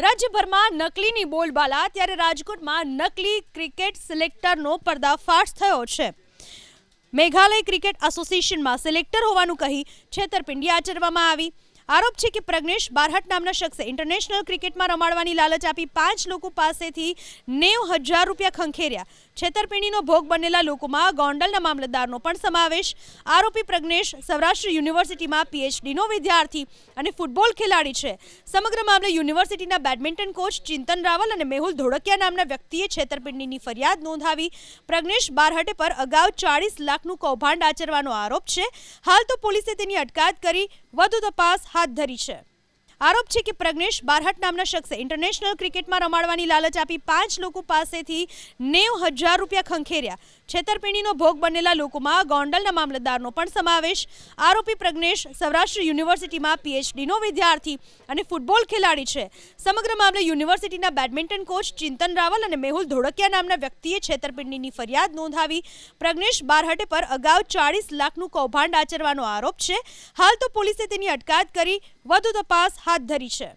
રાજ્યભરમાં નકલીની બોલબાલા ત્યારે રાજકોટમાં નકલી ક્રિકેટ સિલેક્ટરનો પર્દાફાશ થયો છે। મેઘાલય ક્રિકેટ એસોસિએશનમાં સિલેક્ટર હોવાનું કહી છેતરપિંડી આચરવામાં આવી। આરોપ છે કે પ્રજ્ઞેશ બારહટ નામના શખ્સે ઇન્ટરનેશનલ ક્રિકેટમાં રમાડવાની લાલચ આપી 5 લોકો પાસેથી 90,000 રૂપિયા ખંખેર્યા। છેતરપિંડીનો ભોગ બનેલા લોકોમાં ગોંડલના મામલતદારનો પણ સમાવેશ। આરોપી પ્રજ્ઞેશ સૌરાષ્ટ્ર યુનિવર્સિટીમાં પીએચડીનો વિદ્યાર્થી અને ફૂટબોલ ખેલાડી છે। સમગ્ર મામલે યુનિવર્સિટીના બેડમિન્ટન કોચ ચિંતન રાવલ અને મેહુલ ધોળકિયા નામના વ્યક્તિએ છેતરપિંડીની ફરિયાદ નોંધાવી। પ્રજ્ઞેશ બારહટે પર અગાઉ 40 લાખનું કૌભાંડ આચરવાનો આરોપ છે। હાલ તો પોલીસે તેની અટકાયત કરી વધુ તપાસ હાથ ધરી છે। આરોપ છે કે પ્રજ્ઞેશ બારહટ નામના શખ્સે ઇન્ટરનેશનલ ક્રિકેટમાં રમાડવાની લાલચ આપી 5 લોકો પાસેથી 90,000 રૂપિયા ખંખેર્યા। છેતરપિંડીનો ભોગ બનેલા લોકોમાં ગોંડલના મામલતદારનો પણ સમાવેશ। આરોપી પ્રજ્ઞેશ સૌરાષ્ટ્ર યુનિવર્સિટીમાં પીએચડીનો વિદ્યાર્થી અને ફૂટબોલ ખેલાડી છે। સમગ્ર મામલે યુનિવર્સિટીના બેડમિન્ટન કોચ ચિંતન રાવલ અને મેહુલ ધોળકિયા નામના વ્યક્તિએ છેતરપિંડીની ફરિયાદ નોંધાવી। પ્રજ્ઞેશ બારહટે પર અગાઉ 40 લાખનું કૌભાંડ આચરવાનો આરોપ છે। હાલ તો પોલીસે તેની અટકાયત કરી વધુ તપાસ હાથ ધરી છે।